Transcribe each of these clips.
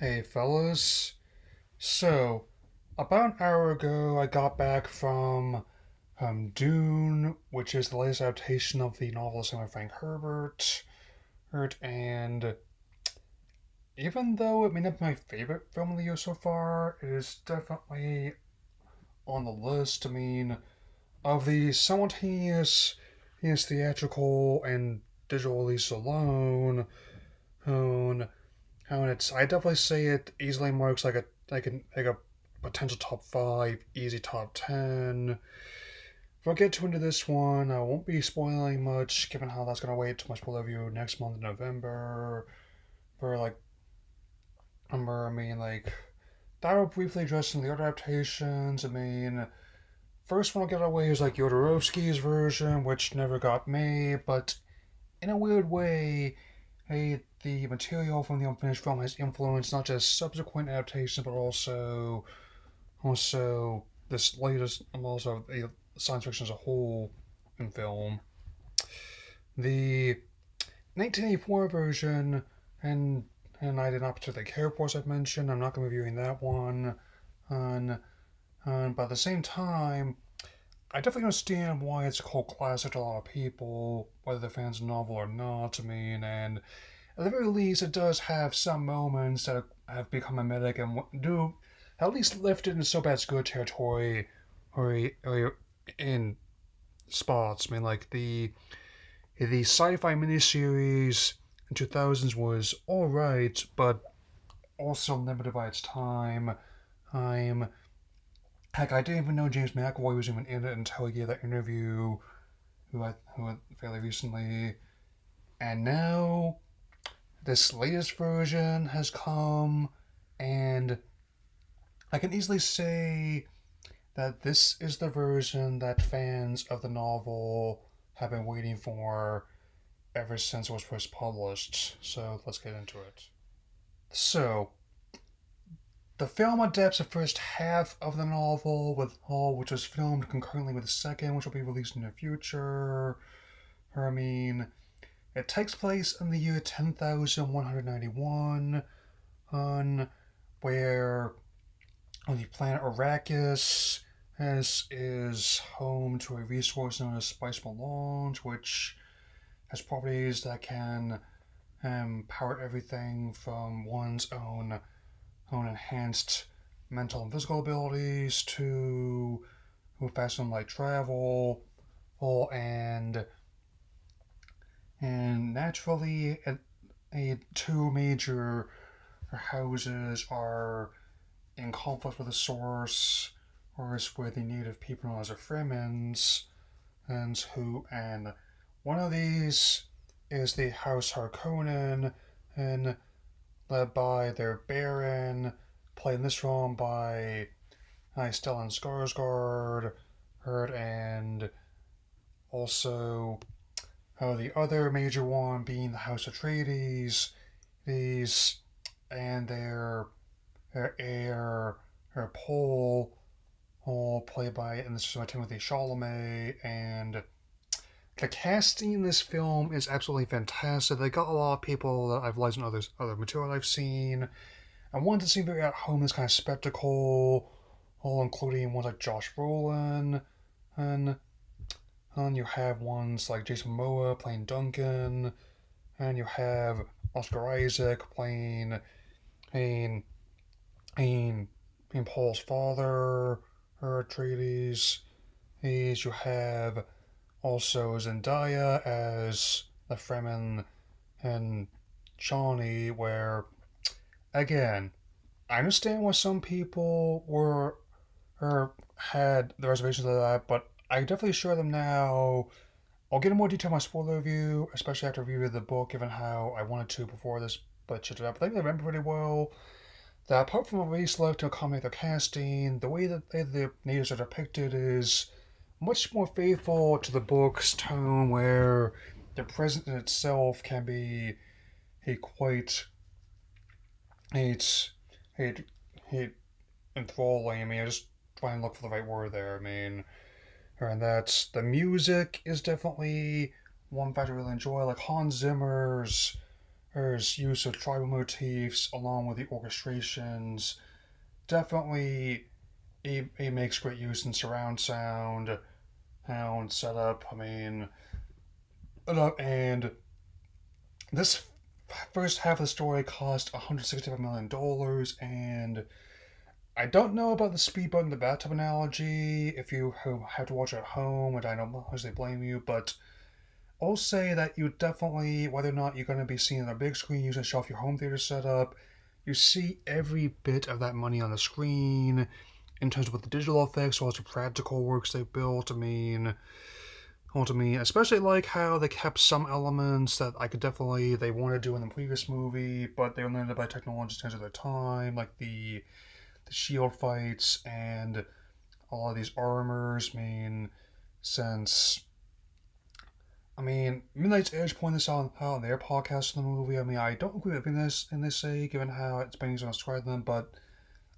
Hey fellas. So, about an hour ago, I got back from Dune, which is the latest adaptation of the novelist by Frank Herbert. And even though it may not be my favorite film of the year so far, it is definitely on the list. Of the simultaneous theatrical and digital release alone, um, I definitely say it easily marks like a potential top five, easy top 10. If I get too into this one, I won't be spoiling much, given how that's gonna wait till my spoiler review next month in November. For like, like that will briefly address some of the other adaptations. First one I'll get away is like Yodorovsky's version, which never got made, but in a weird way, the material from the unfinished film has influenced not just subsequent adaptations, but also this latest, and also science fiction as a whole in film. The 1984 version, and and I did not particularly care for, as I've mentioned. I'm not going to be reviewing that one. And, but at the same time, I definitely understand why it's a cult classic to a lot of people, whether they're fans of the novel or not. And at the very least, it does have some moments that have become mimetic and do at least lift it into so bad it's good territory, or in spots. Like the sci-fi miniseries in 2000s was all right, but also limited by its time. I'm Heck, I didn't even know James McAvoy was even in it until he gave that interview, who fairly recently. And now this latest version has come, and I can easily say that this is the version that fans of the novel have been waiting for ever since it was first published. So let's get into it. So, the film adapts the first half of the novel, which was filmed concurrently with the second, which will be released in the future. I mean, it takes place in the year 10,191, on where on the planet Arrakis is home to a resource known as spice melange, which has properties that can power everything from one's own enhanced mental and physical abilities to faster than light travel, and naturally, two major houses are in conflict with the source, or is with the native people known as the Fremens, and one of these is the House Harkonnen, and led by their Baron, played in this film by Stellan Skarsgård, and also the other major one being the House Atreides, these and their heir, her Paul, all played by, and this is by Timothy Chalamet, and the casting in this film is absolutely fantastic. They got a lot of people that I've liked in other material I've seen. And one that seemed very at home in this kind of spectacle, all including ones like Josh Brolin, and you have ones like Jason Momoa playing Duncan, and you have Oscar Isaac playing, playing Paul's father, her Atreides. You have also Zendaya as the Fremen and Shawnee, where, again, I understand why some people were or had the reservations of that, but I definitely share them now. I'll get in more detail in my spoiler review, especially after reviewing the book, given how I wanted to before this, but shit it up. I think they remember pretty well that apart from a race left to accommodate their casting, the way that the natives are depicted is much more faithful to the book's tone, where the present in itself can be a quite it's a enthralling. I just try and look for the right word there. And that's the music is definitely one factor I really enjoy, like Hans Zimmer's There's use of tribal motifs along with the orchestrations. Definitely, he makes great use in surround sound setup. I mean, and this first half of the story cost $165 million, and I don't know about the speed bump in the bathtub analogy if you have to watch it at home, and I don't mostly blame you, but I'll say that you definitely, whether or not you're going to be seeing it on a big screen using show off your home theater setup, you see every bit of that money on the screen in terms of what the digital effects as well as the practical works they built. Especially like how they kept some elements that I could definitely they wanted to do in the previous movie, but they were limited by technology standards of their time, like the shield fights and a lot of these armors. Since Midnight's Edge pointed this out on their podcast in the movie. I don't agree with this in this say, given how it's been used to describe them, but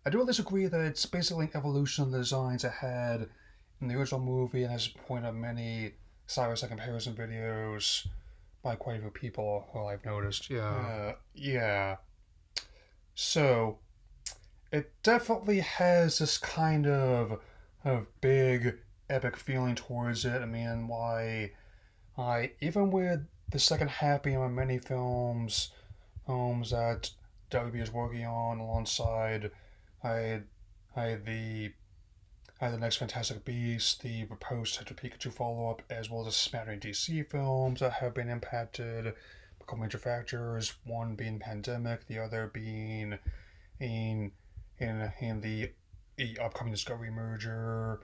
I do at least agree that it's basically an evolution of the designs it had in the original movie, and has pointed out many side-by-side comparison videos by quite a few people who I've noticed. Yeah. So it definitely has this kind of big epic feeling towards it. Why I even with the second half being on many films that WB is working on alongside I I had the the next Fantastic Beasts, the proposed Detective Pikachu follow up, as well as a smattering DC films that have been impacted by a couple major factors. One being pandemic, the other being in the upcoming Discovery merger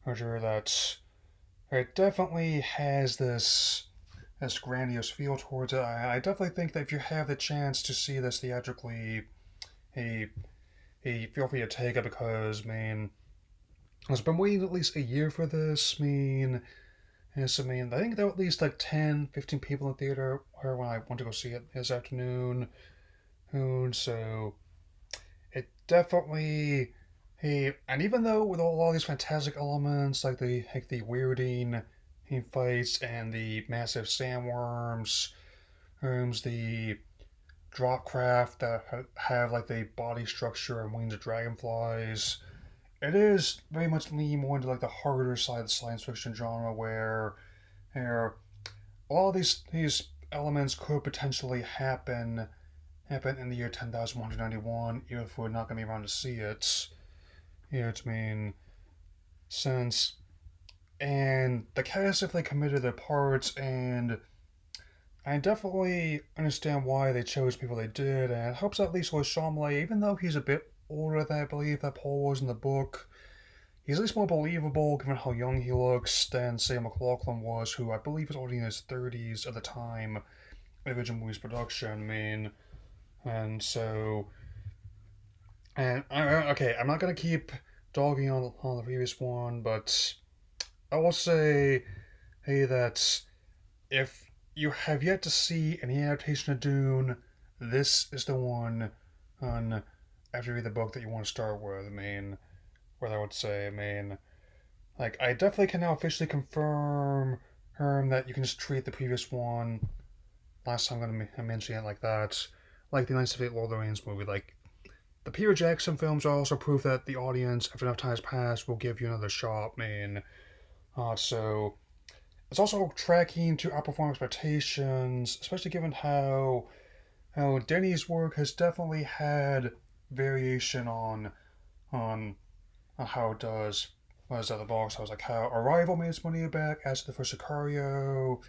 that it definitely has this grandiose feel towards it. I definitely think that if you have the chance to see this theatrically, a feel free to take it because I've been waiting at least a year for this. Yes, I think there were at least like 10, 15 people in the theater when I went to go see it this afternoon. So it definitely, and even though with a lot of these fantastic elements like the weirding fights and the massive sandworms, the drop craft that have like the body structure and wings of dragonflies, it is very much leaning more into like the harder side of the science fiction genre where a lot of these elements could potentially happen in the year 10,191 even if we're not going to be around to see it. You know what I mean? Since and the cast if they committed their parts, and I definitely understand why they chose people they did, and it helps at least with Shyamalan, even though he's a bit older than I believe that Paul was in the book. He's at least more believable given how young he looks than, say, McLaughlin was, who I believe was already in his 30s at the time of the original movie's production. And so. Okay, I'm not going to keep dogging on the previous one, but I will say, hey, that if you have yet to see any adaptation of Dune, this is the one on after you read the book that you want to start with. Where I would say, like I definitely can now officially confirm that you can just treat the previous one. Last time I'm going to mention it like that, like the Knights of Eight Lord of the Rings movie. Like the Peter Jackson films are also proof that the audience, after enough time has passed, will give you another shot. So it's also tracking to outperform expectations, especially given how Denny's work has definitely had variation on how it does was at the box. I was like how Arrival made its money back as the first Sicario.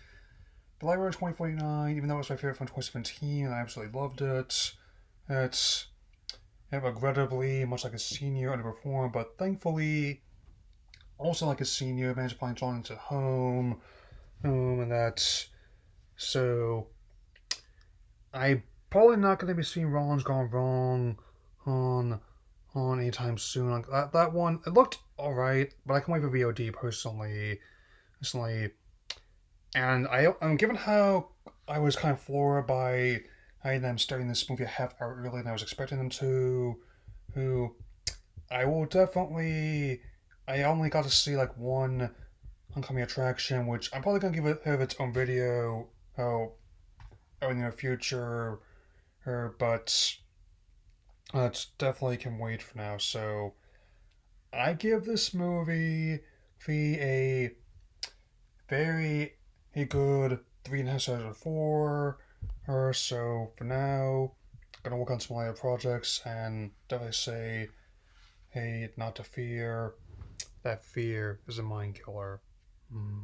The Library 2049, even though it was my favorite from 2017, and I absolutely loved it. It's regrettably much like a senior underperformed, but thankfully also like a senior managed to find John into home. And that's so I'm probably not going to be seeing Rollins Gone Wrong on anytime soon. That one, it looked alright, but I can wait for VOD personally. And I'm given how I was kind of floored by them starting this movie a half hour earlier than I was expecting them to. Who I will definitely. I only got to see like one oncoming attraction, which I'm probably gonna give it have its own video. Oh, in the near future, but it's definitely can wait for now. So I give this movie a very a good 3.5 out of 4. Or so for now. Gonna work on some other projects and definitely say, hey, not to fear. That fear is a mind killer. Mm.